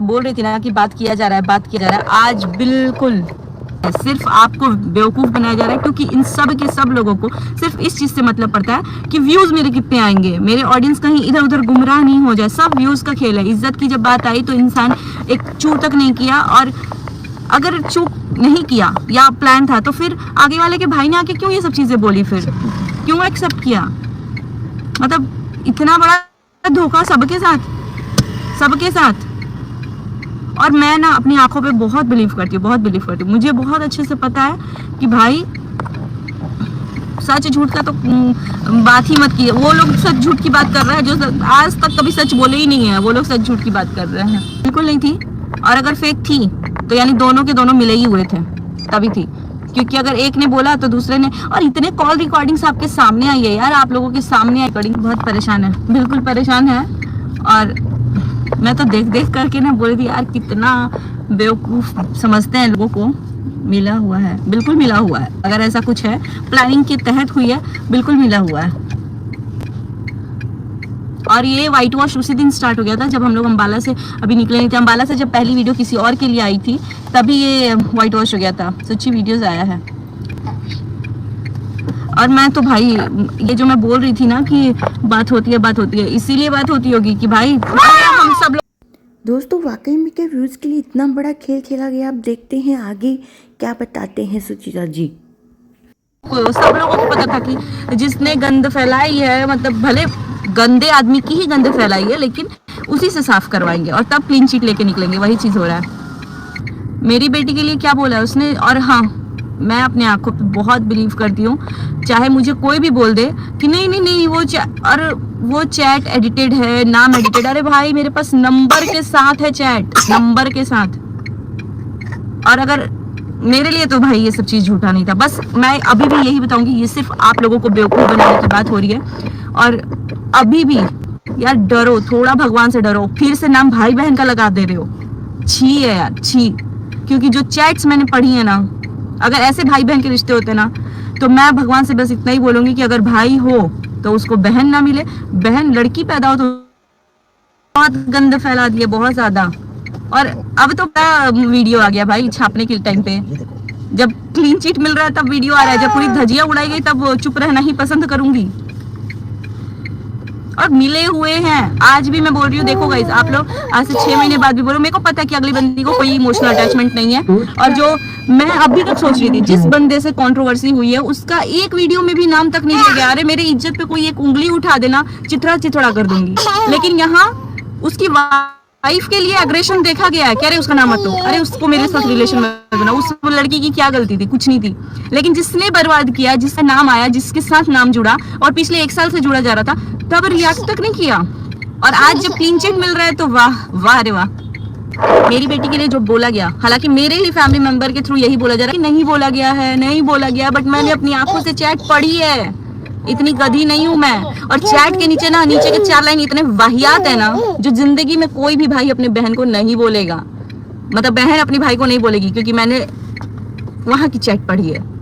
बोल रही थी ना कि बात किया जा रहा है, बात किया जा रहा है, आज बिल्कुल सिर्फ आपको बेवकूफ बनाया जा रहा है, क्योंकि इन सब के सब लोगों को सिर्फ इस चीज से मतलब पड़ता है कि व्यूज मेरे कितने आएंगे, मेरे ऑडियंस कहीं इधर उधर गुमराह नहीं हो जाए। सब व्यूज का खेल है। इज्जत की जब बात आई तो इंसान एक चू तक नहीं किया, और अगर चूक नहीं किया या प्लान था तो फिर आगे वाले के भाई ने आके क्यों ये सब चीजें बोली, फिर क्यों एक्सेप्ट किया? मतलब इतना बड़ा धोखा सबके साथ, सबके साथ। और मैं ना अपनी आंखों पे बहुत बिलीव करती हूँ, बहुत बिलीव करती हूँ। मुझे बहुत अच्छे से पता है कि भाई सच झूठ का तो बात ही मत कीजिए। वो लोग सच झूठ की बात कर रहे हैं जो आज तक कभी सच बोले ही नहीं है, वो लोग सच झूठ की बात कर रहे हैं। बिल्कुल नहीं थी, और अगर फेक थी तो यानी दोनों के दोनों मिले ही हुए थे, तभी थी। क्योंकि अगर एक ने बोला तो दूसरे ने, और इतने कॉल रिकॉर्डिंग्स आपके सामने आई है यार, आप लोगों के सामने आई रिकॉर्डिंग। बहुत परेशान है, बिल्कुल परेशान है। और मैं तो देख देख करके ना बोल रही थी यार, कितना बेवकूफ समझते हैं लोगों को। मिला हुआ है, बिल्कुल मिला हुआ है। अगर ऐसा कुछ है प्लानिंग के तहत हुई है, बिल्कुल मिला हुआ है। और ये व्हाइट वॉश उसी दिन स्टार्ट हो गया था जब हम लोग अम्बाला से अभी निकले नहीं थे। अम्बाला से जब पहली वीडियो किसी और के लिए आई थी तभी ये व्हाइट वॉश हो गया था। सच्ची वीडियोस आया है। और मैं तो भाई ये जो मैं बोल रही थी ना कि बात होती है, इसीलिए बात होती होगी कि भाई हम सब लोग। दोस्तों वाकई में क्या व्यूज़ के लिए इतना बड़ा खेल खेला गया? आप देखते हैं आगे क्या बताते हैं सुचिता जी। सब लोगों को पता था कि जिसने गंद फैलाई है, मतलब भले गंदे आदमी की ही गंद फैलाई है, लेकिन उसी से साफ करवाएंगे और तब क्लीन चिट लेके निकलेंगे। वही चीज हो रहा है। मेरी बेटी के लिए क्या बोला है उसने। और हाँ, मैं अपने आंखों पे बहुत बिलीव करती हूँ, चाहे मुझे कोई भी बोल दे कि नहीं नहीं नहीं वो चैट एडिटेड है, नाम एडिटेड। अरे भाई मेरे पास नंबर के साथ है चैट, नंबर के साथ। और अगर मेरे लिए तो भाई ये सब चीज झूठा नहीं था। बस मैं अभी भी यही बताऊंगी, ये सिर्फ आप लोगों को बेवकूफ बनाने की बात हो रही है। और अभी भी यार डरो, थोड़ा भगवान से डरो। फिर से नाम भाई बहन का लगा दे रहे हो, छी है यार, छी। क्योंकि जो चैट्स मैंने पढ़ी है ना, अगर ऐसे भाई बहन के रिश्ते होते ना, तो मैं भगवान से बस इतना ही बोलूंगी कि अगर भाई हो तो उसको बहन ना मिले, बहन लड़की पैदा हो तो। बहुत गंद फैला दिए, बहुत ज्यादा। और अब तो बड़ा वीडियो आ गया भाई छापने के टाइम पे। जब क्लीन चिट मिल रहा है तब वीडियो आ रहा है, जब पूरी धजिया उड़ाई गई तब चुप रहना ही पसंद करूंगी। और मिले हुए हैं। आज भी मैं बोल रही हूँ, देखो गाइस, आप लोग आज से 6 महीने बाद भी बोलो, मेरे को पता है कि अगली बंदी को कोई इमोशनल अटैचमेंट नहीं है। और जो मैं अभी तक सोच रही थी, जिस बंदे से कंट्रोवर्सी हुई है उसका एक वीडियो में भी नाम तक नहीं लिया गया। अरे मेरे इज्जत पे कोई एक उंगली उठा देना, चिथड़ा चिथड़ा कर दूंगी। लेकिन यहाँ उसकी वाइफ के लिए अग्रेशन देखा गया है। क्या अरे उसका नाम मत लो, अरे उसको मेरे साथ रिलेशन में बना। उस लड़की की क्या गलती थी? कुछ नहीं थी। लेकिन जिसने बर्बाद किया, जिसका नाम आया, जिसके साथ नाम जुड़ा और पिछले 1 साल से जुड़ा जा रहा था, तब रिएक्ट तक नहीं किया। और आज जब क्लीन चिट मिल रहा है तो वाह वाह रे वाह। मेरी बेटी के लिए जो बोला गया, हालांकि मेरे ही फैमिली मेंबर के थ्रू यही बोला जा रहा है कि नहीं बोला गया है, नहीं बोला गया, बट मैंने अपनी आंखों से चैट पढ़ी है। इतनी गधी नहीं हूं मैं। और चैट के नीचे ना, नीचे के 4 लाइन इतने वाहियात है ना, जो जिंदगी में कोई भी भाई अपने बहन को नहीं बोलेगा। मतलब बहन अपनी भाई को नहीं बोलेगी, क्योंकि मैंने वहां की चैट पढ़ी है।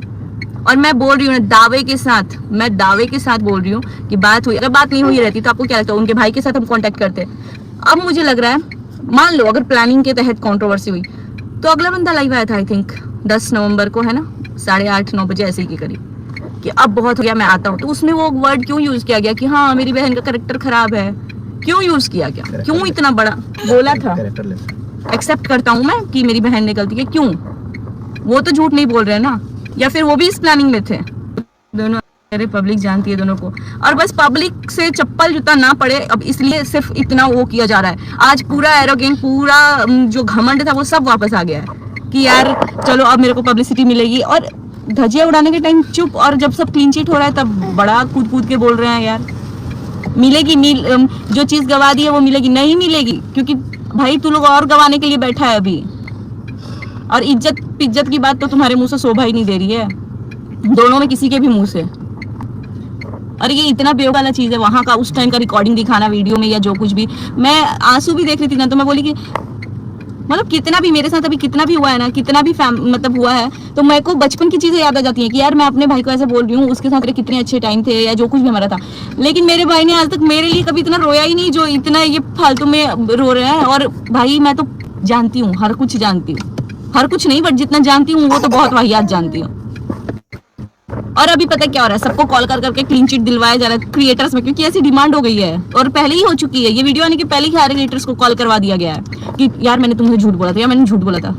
और मैं बोल रही हूँ दावे के साथ, मैं दावे के साथ बोल रही हूँ कि बात हुई। अगर बात नहीं हुई रहती तो आपको क्या लगता है उनके भाई के साथ हम कांटेक्ट करते? अब मुझे लग रहा है, मान लो अगर प्लानिंग के तहत कंट्रोवर्सी हुई तो अगला बंदा लाइव आया था, आई थिंक 10 नवंबर को, है ना, 8:30-9 बजे ऐसे ही के करीब, कि अब बहुत हो गया, मैं आता हूँ। तो उसमें वो वर्ड क्यों यूज किया गया कि हाँ मेरी बहन का कैरेक्टर खराब है? क्यों यूज किया गया? क्यों इतना बड़ा बोला था? एक्सेप्ट करता हूँ मैं कि मेरी बहन ने गलती की, क्यों? वो तो झूठ नहीं बोल रहे ना, या फिर वो भी इस प्लानिंग में थे? दोनों, अरे पब्लिक जानती है दोनों को। और बस पब्लिक से चप्पल जूता ना पड़े, अब इसलिए सिर्फ इतना वो किया जा रहा है। आज पूरा एरोगेंट, पूरा जो घमंड था वो सब वापस आ गया है कि यार चलो अब मेरे को पब्लिसिटी मिलेगी। और धजिया उड़ाने के टाइम चुप, और जब सब क्लीन चिट हो रहा है तब बड़ा कूद कूद के बोल रहे हैं यार मिलेगी। जो चीज गवा दी है वो मिलेगी? नहीं मिलेगी, क्योंकि भाई तू लोग और गवाने के लिए बैठा है अभी। और इज्जत की बात तो तुम्हारे मुंह से शोभा ही नहीं दे रही है, दोनों में किसी के भी मुंह से। और ये इतना बेवकूफ वाला चीज है, वहां का उस टाइम का रिकॉर्डिंग दिखाना वीडियो में या जो कुछ भी। मैं आंसू भी देख रही थी ना, तो मैं बोली कि मतलब कितना भी मेरे साथ अभी कितना भी हुआ है ना, कितना भी मतलब हुआ है, तो मेरे को बचपन की चीजें याद आ जाती हैं कि यार मैं अपने भाई को ऐसे बोल रही हूँ, उसके साथ मेरे कितने अच्छे टाइम थे या जो कुछ भी हमारा था। लेकिन मेरे भाई ने आज तक मेरे लिए कभी इतना रोया ही नहीं जो इतना ये फालतू में रो रहे हैं। और भाई मैं तो जानती हूँ, हर कुछ जानती हूँ, हर कुछ नहीं बट जितना जानती हूँ वो तो बहुत वाहियात जानती हूँ। और अभी पता क्या हो रहा है, सबको कॉल कर करके क्लीन चिट दिलवाया जा रहा है क्रिएटर्स में, क्योंकि ऐसी डिमांड हो गई है और पहले ही हो चुकी है। ये वीडियो आने के पहले ही सारे क्रिएटर्स को कॉल करवा दिया गया है कि यार मैंने तुमसे झूठ बोला था, या मैंने झूठ बोला था।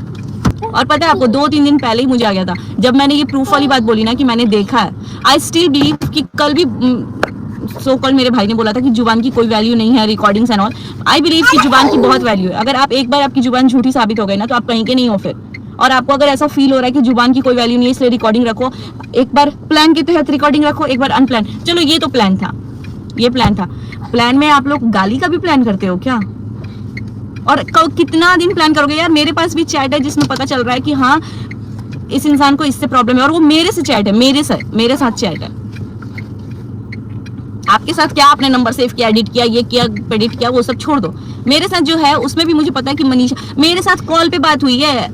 और पता है आपको 2-3 दिन पहले ही मुझे आ गया था जब मैंने ये प्रूफ वाली बात बोली ना कि मैंने देखा है। आई स्टिल बिलीव कि कल भी सो कल मेरे भाई ने बोला था कि जुबान की कोई वैल्यू नहीं है, recordings and all. I believe कि जुबान की बहुत वैल्यू है। अगर आप एक बार आपकी जुबान झूठी साबित हो गई ना तो आप कहीं के नहीं हो फिर। और आपको अगर ऐसा फील हो रहा है कि जुबान की कोई वैल्यू नहीं है इसलिए रिकॉर्डिंग रखो, एक बार प्लान के तहत रिकॉर्डिंग रखो, एक बार अनप्लान। चलो ये तो प्लान था, ये प्लान था। प्लान में आप लोग गाली का भी प्लान करते हो क्या? और कितना दिन प्लान करोगे यार? मेरे पास भी चैट है जिसमें पता चल रहा है कि हाँ इस इंसान को इससे प्रॉब्लम है, और वो मेरे से चैट है, मेरे साथ चैट है। आपके साथ क्या आपने नंबर सेव किया, एडिट किया, ये किया, एडिट किया, वो सब छोड़ दो। मेरे साथ जो है उसमें भी मुझे पता है कि मनीषा मेरे साथ कॉल पे बात हुई है,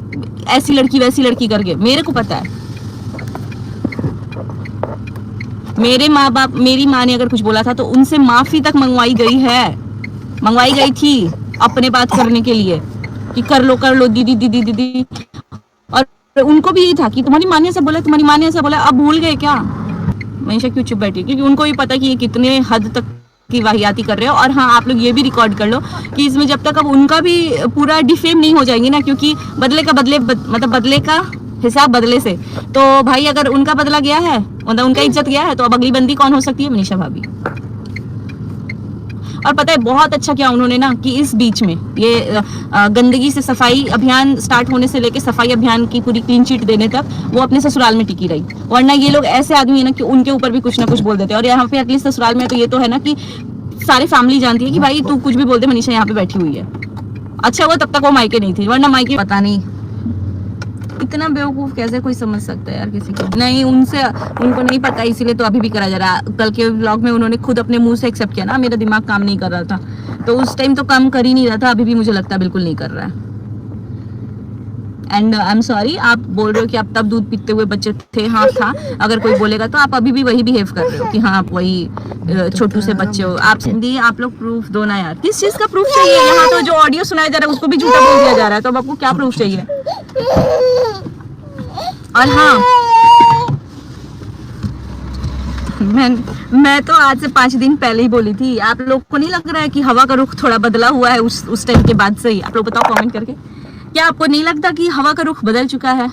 ऐसी लड़की वैसी लड़की करके, मेरे को पता है। मेरे माँ बाप, मेरी माँ ने अगर कुछ बोला था तो उनसे माफी तक मंगवाई गई थी अपने बात करने के लिए कि कर लो दीदी। और उनको भी ये था कि तुम्हारी माँ ने ऐसा बोला, अब भूल गए क्या? मनीषा क्यों चुप बैठी? क्योंकि उनको भी पता कि ये कितने हद तक की वाहियाती कर रहे हो। और हाँ आप लोग ये भी रिकॉर्ड कर लो कि इसमें जब तक अब उनका भी पूरा डिफेम नहीं हो जाएंगे ना, क्योंकि बदले का हिसाब बदले से। तो भाई अगर उनका बदला गया है, मतलब उनका इज्जत गया है, तो अब अगली बंदी कौन हो सकती है? मनीषा भाभी। और पता है बहुत अच्छा किया उन्होंने ना कि इस बीच में ये गंदगी से सफाई अभियान स्टार्ट होने से लेके सफाई अभियान की पूरी क्लीन चिट देने तक वो अपने ससुराल में टिकी रही। वरना ये लोग ऐसे आदमी है ना कि उनके ऊपर भी कुछ ना कुछ बोल देते हैं। और यहाँ पे एटलीस्ट ससुराल में तो ये तो है ना कि सारी फैमिली जानती है कि भाई तू कुछ भी बोल दे, मनीषा यहाँ पे बैठी हुई है। अच्छा वो तब तक वो मायके नहीं थी, वरना मायके पता नहीं। इतना बेवकूफ कैसे कोई समझ सकता है यार किसी को? नहीं, उनको नहीं पता, इसीलिए तो अभी भी करा जा रहा है। कल के व्लॉग में उन्होंने खुद अपने मुंह से एक्सेप्ट किया ना, मेरा दिमाग काम नहीं कर रहा था, तो उस टाइम तो काम कर ही नहीं रहा था, अभी भी मुझे लगता है बिल्कुल नहीं कर रहा है। एंड आई एम सॉरी, आप बोल रहे हो कि आप तब दूध पीते हुए बच्चे थे। हाँ था, अगर कोई बोलेगा तो आप अभी भी वही बिहेव कर रहे हो कि हाँ आप वही छोटू से बच्चे हो। आप लोग प्रूफ दो ना यार, किस चीज का प्रूफ चाहिए? यहाँ तो जो ऑडियो सुनाया जा रहा है उसको भी झूठा बोल दिया जा रहा है, तो अब आपको क्या प्रूफ चाहिए? और हाँ मैं तो आज से 5 दिन पहले ही बोली थी। आप लोग को नहीं लग रहा है कि हवा का रुख थोड़ा बदला हुआ है उस टाइम के बाद से ही? आप लोग बताओ कमेंट करके, क्या आपको नहीं लगता कि हवा का रुख बदल चुका है?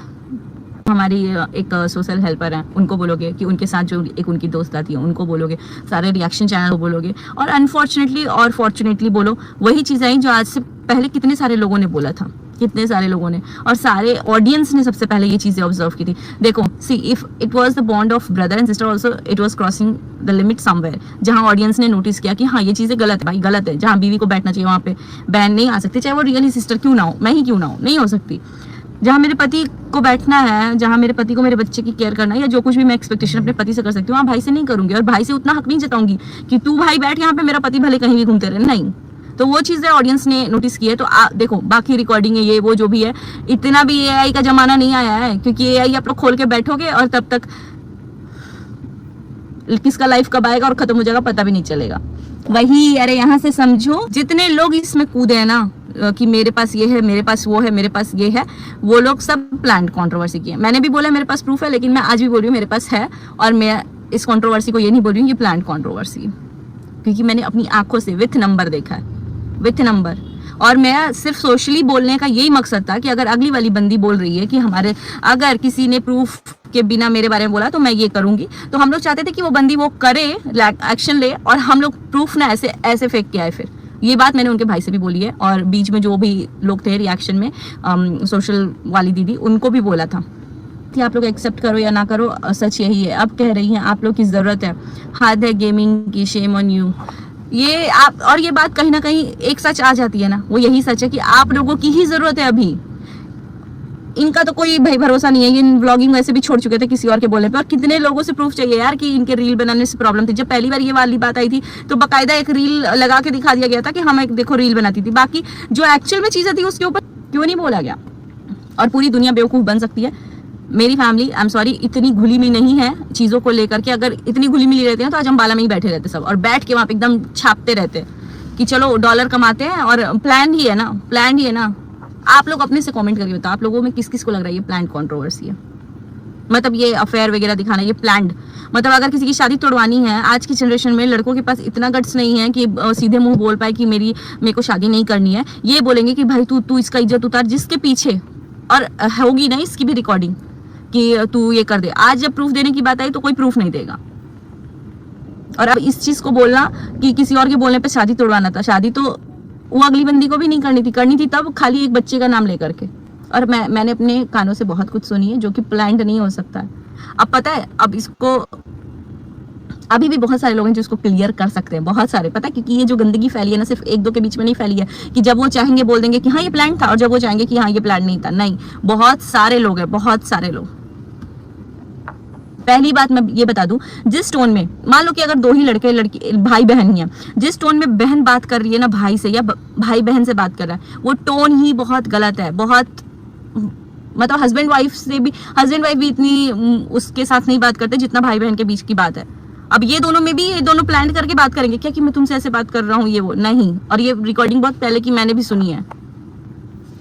हमारी एक सोशल हेल्पर हैं, उनको बोलोगे कि उनके साथ जो एक उनकी दोस्त आती है उनको बोलोगे, सारे रिएक्शन चैनल को बोलोगे, और अनफॉर्चुनेटली और फॉर्चुनेटली बोलो, वही चीज़ें आई जो आज से पहले कितने सारे लोगों ने बोला था, कितने सारे लोगों ने, और सारे ऑडियंस ने सबसे पहले ये चीज़ें ऑब्जर्व की थी। देखो see, if it was the bond of brother and sister also it was crossing the limit somewhere, जहाँ ऑडियंस ने नोटिस किया कि हाँ ये चीज़ें गलत है, भाई गलत है। जहाँ बीवी को बैठना चाहिए वहाँ पे बहन नहीं आ सकती, चाहे वो रियली सिस्टर क्यों ना हो, मैं ही क्यों ना हो, नहीं हो सकती। जहाँ मेरे पति को बैठना है, जहाँ मेरे पति को मेरे बच्चे की केयर करना है, या जो कुछ भी मैं एक्सपेक्टेशन अपने पति से कर सकती हूँ, वहाँ भाई से नहीं करूंगी। और भाई से उतना हक नहीं जताऊंगी कि तू भाई बैठ यहाँ पे, मेरा पति भले कहीं भी घूमते रहे, नहीं। तो वो चीज़ें ऑडियंस ने नोटिस की है। तो देखो बाकी रिकॉर्डिंग है, ये वो जो भी है, इतना भी एआई का जमाना नहीं आया है, क्योंकि एआई आप लोग खोल के बैठोगे और तब तक किसका लाइफ कब आएगा और खत्म हो जाएगा पता भी नहीं चलेगा। वही, अरे यहाँ से समझो, जितने लोग इसमें कूदे हैं ना कि मेरे पास ये है, मेरे पास वो है, मेरे पास ये है, वो लोग सब प्लान्ड कंट्रोवर्सी किए। मैंने भी बोला मेरे पास प्रूफ है, लेकिन मैं आज भी बोल रही हूँ मेरे पास है, और मैं इस कंट्रोवर्सी को ये नहीं बोल रही हूँ ये प्लान्ड कंट्रोवर्सी, क्योंकि मैंने अपनी आंखों से विथ नंबर देखा है, विथ नंबर। और मैं सिर्फ सोशली बोलने का यही मकसद था कि अगर अगली वाली बंदी बोल रही है कि हमारे, अगर किसी ने प्रूफ के बिना मेरे बारे में बोला तो मैं ये करूंगी, तो हम लोग चाहते थे कि वो बंदी वो करे, एक्शन ले, और हम लोग प्रूफ ना ऐसे फेंक के आए। फिर ये बात मैंने उनके भाई से भी बोली है, और बीच में जो भी लोग थे रिएक्शन में, सोशल वाली दीदी, उनको भी बोला था कि आप लोग एक्सेप्ट करो या ना करो, सच यही है। अब कह रही हैं आप लोग की ज़रूरत है, हाथ है गेमिंग की, शेम ऑन यू। ये आप, और ये बात कहीं ना कहीं एक सच आ जाती है ना, वो यही सच है कि आप लोगों की ही ज़रूरत है अभी। इनका तो कोई भाई भरोसा नहीं है, ये व्लॉगिंग वैसे भी छोड़ चुके थे किसी और के बोलने पे। और कितने लोगों से प्रूफ चाहिए यार कि इनके रील बनाने से प्रॉब्लम थी। जब पहली बार ये वाली बात आई थी तो बाकायदा एक रील लगा के दिखा दिया गया था कि हम एक देखो रील बनाती थी, बाकी जो एक्चुअल में चीज़ें थी उसके ऊपर क्यों नहीं बोला गया। और पूरी दुनिया बेवकूफ़ बन सकती है। मेरी फैमिली, आई एम सॉरी, इतनी घुली मिली नहीं है चीज़ों को लेकर के। अगर इतनी घुली मिली रहते हैं तो आज हम बाला में ही बैठे रहते सब, और बैठ के वहाँ पे एकदम छापते रहते कि चलो डॉलर कमाते हैं, और प्लान ही है ना, आप लोग अपने से कमेंट करके बताओ, आप लोगों में किस किस को लग रहा है ये प्लान्ड कंट्रोवर्सी है, मतलब ये अफेयर वगैरह दिखाना, ये प्लान्ड। मतलब अगर किसी की शादी तोड़वानी है, आज की जनरेशन में लड़कों के पास इतना गट्स नहीं है कि सीधे मुंह बोल पाए कि मेरे को शादी नहीं करनी है। ये बोलेंगे कि भाई तू इसका इज्जत उतार, जिसके पीछे और होगी ना इसकी भी रिकॉर्डिंग कि तू ये कर दे। आज जब प्रूफ देने की बात आई तो कोई प्रूफ नहीं देगा। और अब इस चीज को बोलना कि किसी और के बोलने पे शादी तोड़वाना था, शादी तो वो अगली बंदी को भी नहीं करनी थी तब खाली एक बच्चे का नाम लेकर के। और मैंने अपने कानों से बहुत कुछ सुनी है जो कि प्लान्ड नहीं हो सकता है। अब पता है, अब इसको अभी भी बहुत सारे लोग हैं जो इसको क्लियर कर सकते हैं, बहुत सारे, पता है, क्योंकि ये जो गंदगी फैली है ना सिर्फ एक दो के बीच में नहीं फैली है कि जब वो चाहेंगे बोल देंगे कि हाँ ये प्लान था, और जब वो चाहेंगे कि हाँ ये प्लान नहीं था। नहीं, बहुत सारे लोग हैं, बहुत सारे लोग। पहली बात मैं ये बता दूं, जिस टोन में, मान लो कि अगर दो ही लड़के लड़की भाई बहन ही है, जिस टोन में बहन बात कर रही है ना भाई से, या भाई बहन से बात कर रहा है, वो टोन ही बहुत गलत है। बहुत, मतलब हस्बैंड वाइफ भी इतनी उसके साथ नहीं बात करते जितना भाई बहन के बीच की बात है। अब ये दोनों में भी, ये दोनों प्लान करके बात करेंगे क्या कि मैं तुमसे ऐसे बात कर रहा हूँ, ये वो नहीं। और ये रिकॉर्डिंग बहुत पहले की मैंने भी सुनी है।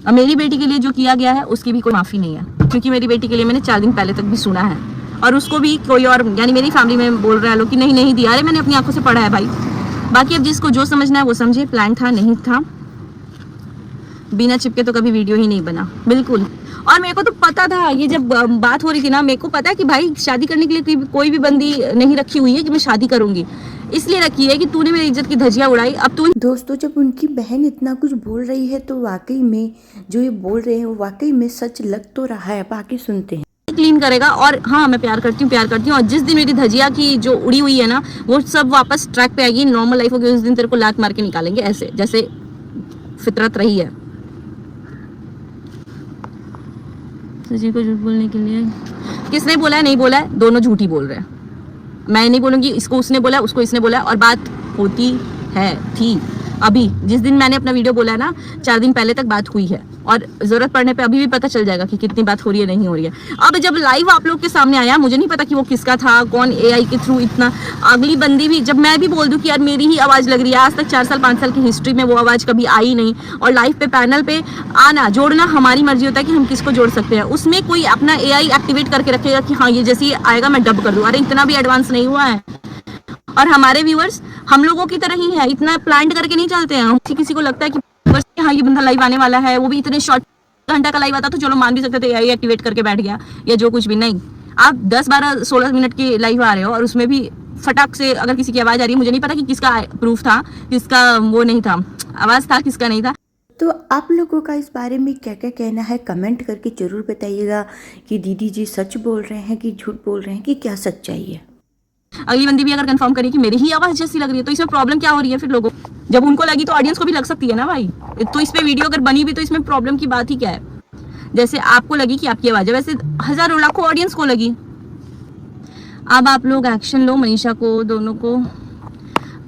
और मेरी बेटी के लिए जो किया गया है उसकी भी कोई माफी नहीं है, क्योंकि मेरी बेटी के लिए मैंने 4 दिन पहले तक भी सुना है, और उसको भी कोई और, यानी मेरी फैमिली में बोल रहे हैं लोग कि नहीं दिया। अरे मैंने अपनी आंखों से पढ़ा है भाई। बाकी अब जिसको जो समझना है वो समझे, प्लान था नहीं था, बिना चिपके तो कभी वीडियो ही नहीं बना, बिल्कुल। और मेरे को तो पता था, ये जब बात हो रही थी ना, मेरे को पता है कि भाई शादी करने के लिए कोई भी बंदी नहीं रखी हुई है कि मैं शादी करूंगी, इसलिए रखी है कि तूने मेरी इज्जत की धज्जियां उड़ाई। अब तू दोस्तों जब उनकी बहन इतना कुछ बोल रही है तो वाकई में जो ये बोल रहे हैं वो वाकई में सच लग तो रहा है। बाकी सुनते हैं। क्लीन करेगा। और हाँ, मैं प्यार करती हूँ, और जिस दिन मेरी धजिया की जो उड़ी हुई है ना वो सब वापस ट्रैक पे आएगी, नॉर्मल लाइफ होगी, उस दिन तेरे को लात मार के निकालेंगे, ऐसे जैसे फितरत रही है। सजी को झूठ बोलने के लिए किसने बोला है? नहीं बोला है, दोनों झूठ ही बोल रहे हैं। मैं नहीं बोलूंगी इसको उसने बोला, उसको इसने बोला, और बात होती है थी। अभी जिस दिन मैंने अपना वीडियो बोला है ना, 4 दिन पहले तक बात हुई है, और जरूरत पड़ने पे अभी भी पता चल जाएगा कि कितनी बात हो रही है नहीं हो रही है। अब जब लाइव आप लोग के सामने आया, मुझे नहीं पता कि वो किसका था, कौन एआई के थ्रू इतना, अगली बंदी भी, जब मैं भी बोल दूं कि यार मेरी ही आवाज लग रही है, आज तक 4 साल 5 साल की हिस्ट्री में वो आवाज कभी आई नहीं, और लाइव पे पैनल पे आना जोड़ना हमारी मर्जी होता है कि हम किसको जोड़ सकते हैं। उसमें कोई अपना एआई एक्टिवेट करके रखेगा कि हाँ ये जैसे ही आएगा मैं डब कर दूं। अरे इतना भी एडवांस नहीं हुआ है। और हमारे व्यूअर्स हम लोगों की तरह ही है, इतना प्लान करके नहीं चलते हैं हम। किसी को लगता है कि हाँ ये बंदा लाइव आने वाला है, वो भी इतने शॉर्ट घंटा का लाइव आता तो चलो मान भी सकते थे एआई एक्टिवेट करके बैठ गया या जो कुछ भी। नहीं, आप 10 12 16 मिनट की लाइव आ रहे हो, और उसमें भी फटाक से अगर किसी की आवाज आ रही है, मुझे नहीं पता कि किसका प्रूफ था, किसका वो नहीं था, आवाज था, किसका नहीं था। तो आप लोगों का इस बारे में क्या क्या कहना है कमेंट करके जरूर बताइएगा कि दीदी जी सच बोल रहे हैं कि झूठ बोल रहे हैं कि क्या सच्चाई है। अगली बंदी भी अगर कंफर्म करे कि मेरी ही आवाज जैसी लग रही है तो इसमें प्रॉब्लम क्या हो रही है फिर लोगों, जब उनको लगी तो ऑडियंस को भी लग सकती है ना भाई। तो इस पे वीडियो अगर बनी भी तो इसमें प्रॉब्लम की बात ही क्या है? जैसे आपको लगी कि आपकी आवाज है, वैसे हजारों लाखों ऑडियंस को लगी। अब आप लोग एक्शन लो, मनीषा को, दोनों को।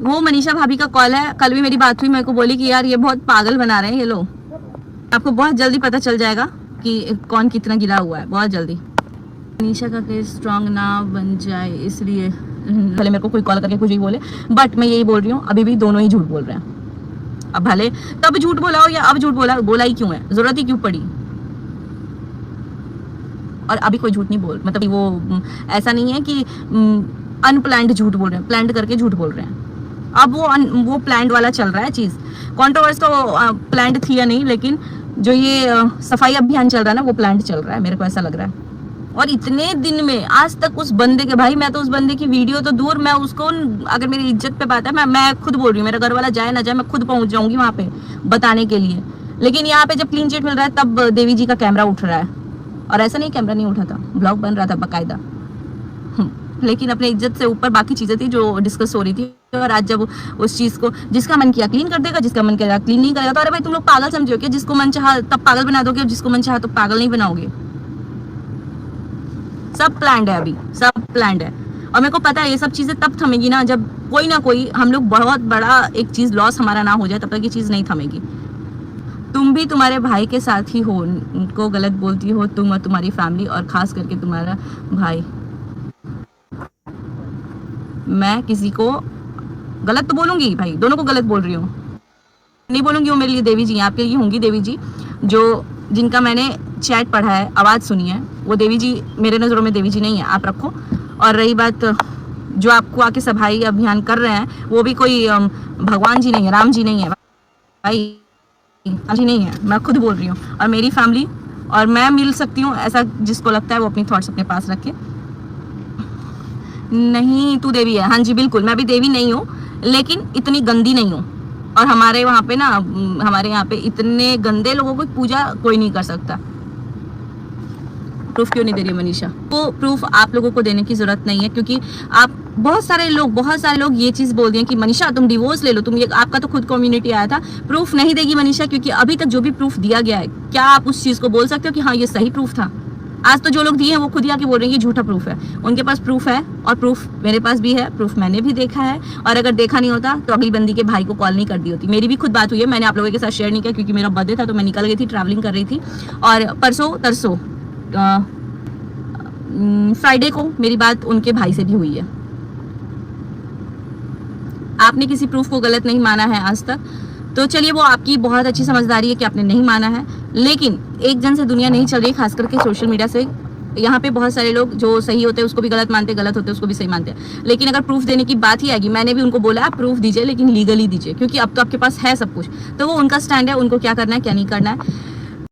वो मनीषा भाभी का कॉल है, कल भी मेरी बात हुई, मेरे को बोली कि यार ये बहुत पागल बना रहे हैं ये लोग। आपको बहुत जल्दी पता चल जाएगा कि कौन कितना गिला हुआ है, बहुत जल्दी। मनीषा का केस स्ट्रांग ना बन जाए इसलिए भले मेरे को कोई कॉल करके कुछ भी बोले, बट मैं यही बोल रही हूँ अभी भी दोनों ही झूठ बोल रहे हैं। अब भले तब झूठ बोला हो या अब झूठ बोला ही क्यों है, जरूरत ही क्यों पड़ी? और अभी कोई झूठ नहीं बोल, मतलब वो ऐसा नहीं है कि अनप्लान्ड झूठ बोल रहे हैं, प्लान्ड करके झूठ बोल रहे हैं। अब वो प्लान्ड वाला चल रहा है चीज। कंट्रोवर्सी तो प्लान्ड थी या नहीं, लेकिन जो ये सफाई अभियान चल रहा है ना वो प्लान्ड चल रहा है, मेरे को ऐसा लग रहा है। और इतने दिन में आज तक उस बंदे के, भाई मैं तो उस बंदे की वीडियो तो दूर, मैं उसको, अगर मेरी इज्जत पे बात है, मैं खुद बोल रही हूँ, मेरा घर वाला जाए ना जाए मैं खुद पहुंच जाऊंगी वहां पे बताने के लिए। लेकिन यहाँ पे जब क्लीन चिट मिल रहा है तब देवी जी का कैमरा उठ रहा है, और ऐसा नहीं कैमरा नहीं उठा था, ब्लॉग बन रहा था बाकायदा। लेकिन अपने इज्जत से ऊपर बाकी चीजें थी जो डिस्कस हो रही थी। और आज जब उस चीज को जिसका मन किया क्लीन कर देगा, जिसका मन किया क्लीन नहीं करेगा, तो अरे भाई तुम लोग पागल समझो क्या? जिसको मन चाहा तब पागल बना दोगे और जिसको मन चाहा तो पागल नहीं बनाओगे। सब प्लान्ड है, अभी सब प्लान्ड है। और मेरे को पता है ये सब चीजें तब थमेगी ना जब कोई ना कोई, हम लोग बहुत बड़ा एक चीज लॉस हमारा ना हो जाए, तब तक ये चीज नहीं थमेगी। तुम भी तुम्हारे भाई के साथ ही हो, उनको गलत बोलती हो तुम और तुम्हारी फैमिली, और खास करके तुम्हारा भाई। मैं किसी को गलत तो बोलूंगी भाई, दोनों को गलत बोल रही हूँ, नहीं बोलूंगी वो मेरे लिए देवी जी हैं, आपके लिए होंगी देवी जी, जो जिनका मैंने चैट पढ़ा है, आवाज़ सुनी है, वो देवी जी मेरे नज़रों में देवी जी नहीं है, आप रखो। और रही बात जो आपको आके सफाई अभियान कर रहे हैं, वो भी कोई भगवान जी नहीं है, राम जी नहीं है भाई, राम जी नहीं है, मैं खुद बोल रही हूँ। और मेरी फैमिली और मैं मिल सकती हूँ, ऐसा जिसको लगता है वो अपनी थॉट्स अपने पास रखे। नहीं तू देवी है, हाँ जी बिल्कुल, मैं भी देवी नहीं हूँ, लेकिन इतनी गंदी नहीं हूँ। और हमारे वहाँ पे ना, हमारे यहाँ पे इतने गंदे लोगों को पूजा कोई नहीं कर सकता। प्रूफ क्यों नहीं दे रही मनीषा? वो प्रूफ आप लोगों को देने की जरूरत नहीं है, क्योंकि आप बहुत सारे लोग ये चीज बोल दिए कि मनीषा तुम डिवोर्स ले लो, तुम ये आपका तो खुद कम्युनिटी आया था। प्रूफ नहीं देगी मनीषा, क्योंकि अभी तक जो भी प्रूफ दिया गया है, क्या आप उस चीज को बोल सकते हो कि हाँ ये सही प्रूफ था? आज तो जो लोग दिए हैं वो खुद ही आके बोल रहे हैं कि झूठा प्रूफ है। उनके पास प्रूफ है, और प्रूफ मेरे पास भी है, प्रूफ मैंने भी देखा है। और अगर देखा नहीं होता तो अगली बंदी के भाई को कॉल नहीं कर दी होती। मेरी भी खुद बात हुई है, मैंने आप लोगों के साथ शेयर नहीं किया क्योंकि मेरा बर्थडे था, तो मैं निकल गई थी, ट्रैवलिंग कर रही थी। और परसों फ्राइडे को मेरी बात उनके भाई से भी हुई है। आपने किसी प्रूफ को गलत नहीं माना है आज तक, तो चलिए वो आपकी बहुत अच्छी समझदारी है कि आपने नहीं माना है, लेकिन एक जन से दुनिया नहीं चल रही, खास करके सोशल मीडिया से। यहाँ पे बहुत सारे लोग जो सही होते हैं उसको भी गलत मानते हैं, गलत होते हैं उसको भी सही मानते हैं। लेकिन अगर प्रूफ देने की बात ही आएगी, मैंने भी उनको बोला आप प्रूफ दीजिए, लेकिन लीगली दीजिए, क्योंकि अब तो आपके पास है सब कुछ। तो वो उनका स्टैंड है, उनको क्या करना है क्या नहीं करना है।